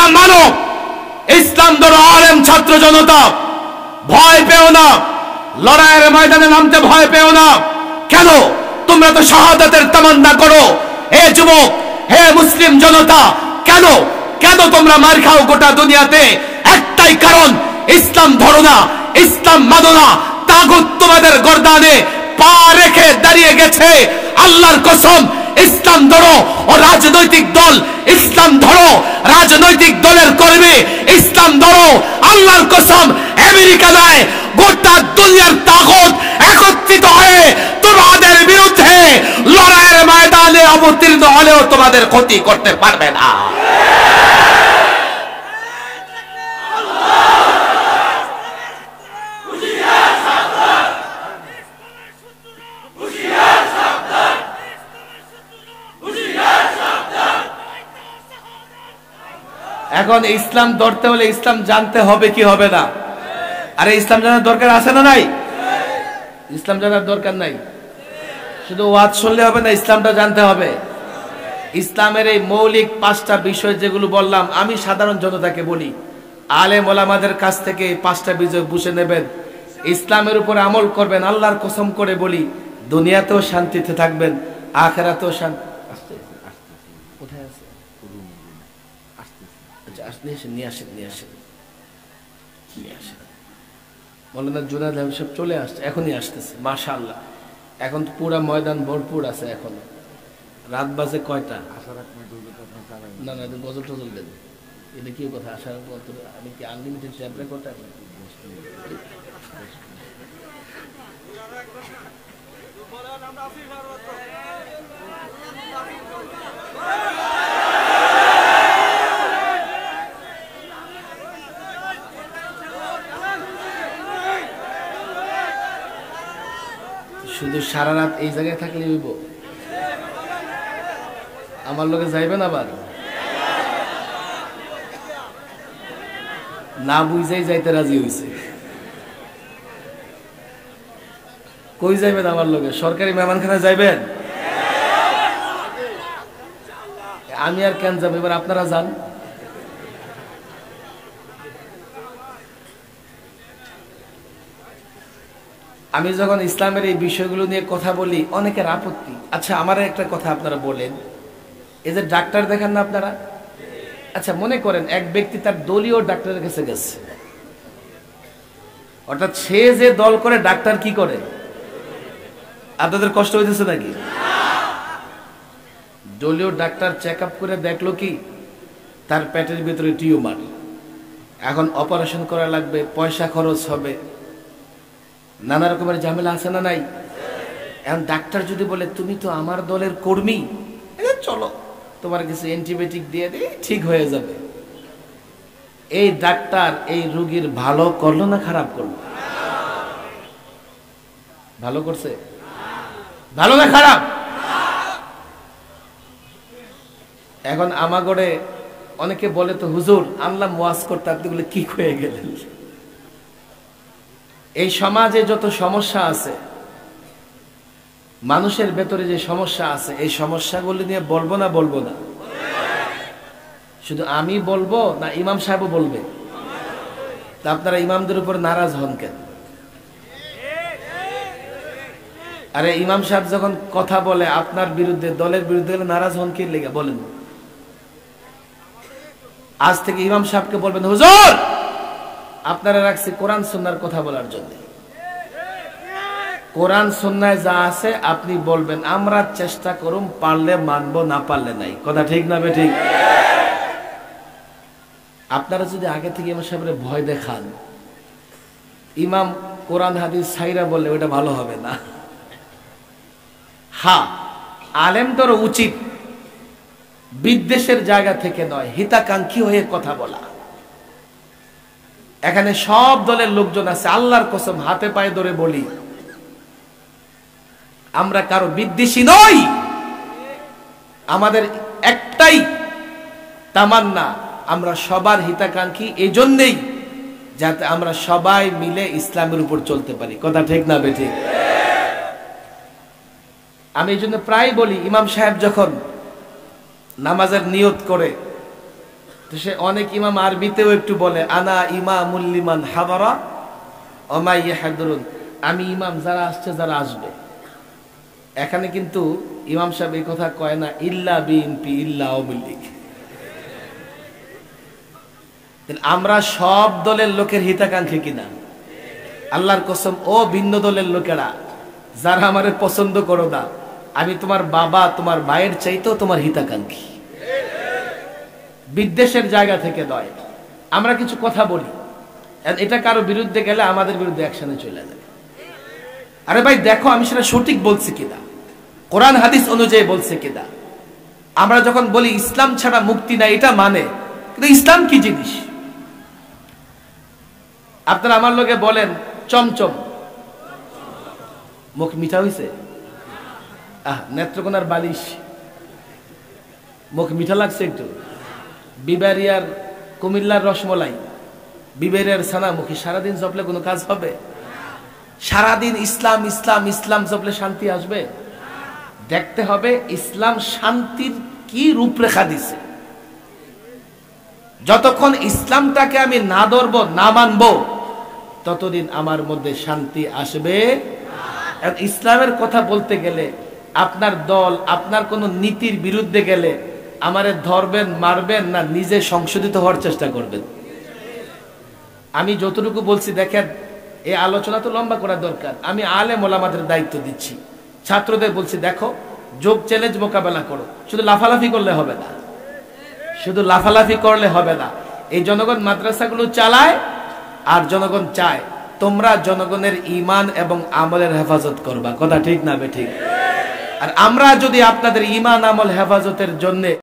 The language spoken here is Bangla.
ইসলাম মানো, ইসলাম ধরো। আলেম ছাত্র জনতা, ভয় পেও না, লড়াইয়ের ময়দানে নামতে ভয় পেও না। কেন? তোমরা তো শাহাদাতের তামান্না করো। হে যুবক, হে মুসলিম জনতা, কেন কেন তোমরা মার খাও গোটা দুনিয়াতে? একটাই কারণ, ইসলাম ধরো না, ইসলাম মানো না। তাগুত তোমাদের গর্দানে পা রেখে দাঁড়িয়ে গেছে। আল্লাহর কসম, ইসলাম ধরো। ও রাজনৈতিক দল, ইসলাম ধরো। রাজনৈতিক দলের কর্মী, ইসলাম ধরো। আল্লাহর কসম, আমেরিকা নয়, গোটা দুনিয়ার তাগুত একত্রিত হয়ে তোমাদের বিরুদ্ধে লড়াইয়ের ময়দানে অবতীর্ণ হলেও তোমাদের ক্ষতি করতে পারবে না। এখন ইসলাম ধরতে হলে ইসলাম জানতে হবে কি হবে না? আরে ইসলাম জানার দরকার আছে না নাই? ইসলাম জানার দরকার নাই, শুধু ওয়াজ শুনলে হবে না, ইসলামটা জানতে হবে। ইসলামের এই মৌলিক 5টা বিষয় যেগুলো বললাম, আমি সাধারণ জনতাকে বলি, আলেম ওলামাদের কাছ থেকে 5টা বিষয় বুঝে নেবেন, ইসলামের উপর আমল করবেন। আল্লাহর কসম করে বলি, দুনিয়াতেও শান্তিতে থাকবেন, আখিরাতেও শান্তি। কোথায় আছে? মৌলানা জুনায়েদ আহমেদ সাহেব চলে আসছে, এখনই আসতেছে। মাশাআল্লাহ, এখন তো পুরা ময়দান ভরপুর আছে। এখন রাত বাজে কয়টা? না না, গজল টজল দেন। এটা কি কথা? আসার আমি কি আনলিমিটেড ট্যাব রেকর্ডার? শুধু সারা রাত এই জায়গায় থাকলে হইব? আমার লোকে যাইবেন আবার? না বুঝাই যাইতে রাজি হইছে। কই যাইবেন আমার লোকে? সরকারি মেহমানখানা যাইবেন? আমি আর কেন যাব? এবার আপনারা যান। আমি যখন ইসলামের এই বিষয়গুলো নিয়ে কথা বলি, অনেকের আপত্তি। আচ্ছা, আমার একটা কথা আপনারা বলেন, এই যে ডাক্তার দেখেন না আপনারা, আচ্ছা মনে করেন এক ব্যক্তি তার দলীয় ডাক্তারের কাছে গেছে, অর্থাৎ সে যে দল করে ডাক্তার কি করে? আপনাদের কষ্ট হইতেছে নাকি? দলীয় ডাক্তার চেক আপ করে দেখলো কি তার পেটের ভিতরে টিউমার, এখন অপারেশন করা লাগবে, পয়সা খরচ হবে, নানা রকমের ঝামেলা আছে না নাই? এখন ডাক্তার যদি বলে তুমি তো আমার দলের কর্মী, চলো তোমার কিছু অ্যান্টিবায়োটিক দিয়ে দিই, ঠিক হয়ে যাবে, এই ডাক্তার এই রোগীর ভালো করলো না খারাপ করলো? ভালো করছে? ভালো না খারাপ? এখন আমাগরে অনেকে বলে তো হুজুর আনলাম ওয়াজ করতে, আপনি বলে কি হয়ে গেলেন? এই সমাজে যত সমস্যা আছে, মানুষের ভেতরে যে সমস্যা আছে, এই সমস্যাগুলি নিয়ে বলবো না বলবো না? শুধু আমি বলবো না ইমাম সাহেবও বলবে? তা আপনারা ইমামদের উপর নারাজ হন কেন? আরে ইমাম সাহেব যখন কথা বলে আপনার বিরুদ্ধে, দলের বিরুদ্ধে, নারাজ হন কি লেগে বলেন? আজ থেকে ইমাম সাহেবকে বলবেন হুজুর আপনারা রাখছি কোরআন সুন্নাহর কথা বলার জন্য, কোরআন সুন্নায় যা আছে আপনি বলবেন, আমরা চেষ্টা করুম, পারলে মানবো, না পারলে নাই। কথা ঠিক না বে ঠিক? আপনারা যদি আগে থেকে ইমাম সাহেবের ভয় দেখান, ইমাম কোরআন হাদিস সাইরা বললে ওটা ভালো হবে না। হ্যাঁ, আলেমদেরও উচিত বিদ্বেষের জায়গা থেকে নয়, হিতাকাঙ্ক্ষী হয়ে কথা বলা। এখানে সব দলের লোকজন আছে, আল্লাহর কসম হাতে পায়ে ধরে বলি, আমরা কারো বিদ্বেষী নই। আমাদের একটাই তামান্না, আমরা সবার হিতাকাঙ্ক্ষী, এই জন্যেই যাতে আমরা সবাই মিলে ইসলামের উপর চলতে পারি। কথা ঠিক না বে ঠিক? আমি এই জন্য প্রায় বলি, ইমাম সাহেব যখন নামাজের নিয়ত করে তো সে অনেক ইমাম আরবিতেও একটু বলে আনা ইমামুল লিমান হাদারা ওয়া মা ইয়াহদুরুন, আমি ইমাম যারা আসছে যারা আসবে। এখানে কিন্তু ইমাম সাহেব এই কথা কয় না ইল্লা বিএনপি ইল্লা আওয়ামী লীগ। আমরা সব দলের লোকের হিতাকাঙ্ক্ষী কিনা? আল্লাহর কসম, ও ভিন্ন দলের লোকেরা যারা আমারে পছন্দ করো না, আমি তোমার বাবা তোমার ভাইয়ের চাইতেও তোমার হিতাকাঙ্ক্ষী। বিদ্বেষের জায়গা থেকে নয়। আমরা কিছু কথা বলি, এটা কারো বিরুদ্ধে গেলে আমাদের বিরুদ্ধে অ্যাকশনে চলে যায়। আরে ভাই দেখো আমি সেটা সঠিক বলছি কিনা, কোরআন হাদিস অনুযায়ী বলছে কিনা। আমরা যখন বলি ইসলাম ছাড়া মুক্তি নাই, এটা মানে, কিন্তু ইসলাম কি জিনিস? আপনারা আমার লোকে বলেন চমচম, মুখ মিঠা হইছে? নেত্রকোনার বালিশ মুখ মিঠা লাগছে একটু? বিবারিয়ার কুমিল্লার রসমলাই, বিবারিয়ার ছানামুখী সারাদিন জপলে কোনো কাজ হবে? সারাদিন ইসলাম ইসলাম ইসলাম জপলে শান্তি আসবে? দেখতে হবে ইসলাম শান্তির কি রূপরেখা দিছে। যতক্ষণ ইসলামটাকে আমি না ধরব না মানব, ততদিন আমার মধ্যে শান্তি আসবে। ইসলামের কথা বলতে গেলে আপনার দল আপনার কোন নীতির বিরুদ্ধে গেলে আমারে ধরবেন, মারবেন, না নিজে সংশোধিত হওয়ার চেষ্টা করবেন? আমি যতটুকু বলছি দেখেন, এই আলোচনা তো লম্বা করা দরকার। আমি আলেম ওলামাদের দায়িত্ব দিচ্ছি, ছাত্রদের বলছি দেখো যোগ চ্যালেঞ্জ মোকাবেলা করো। শুধু লাফালাফি করলে হবে না, শুধু লাফালাফি করলে হবে না। এই জনগণ মাদ্রাসাগুলো চালায়, আর জনগণ চায় তোমরা জনগণের ঈমান এবং আমলের হেফাজত করবা। কথা ঠিক না বে ঠিক? আর আমরা যদি আপনাদের ঈমান আমল হেফাজতের জন্য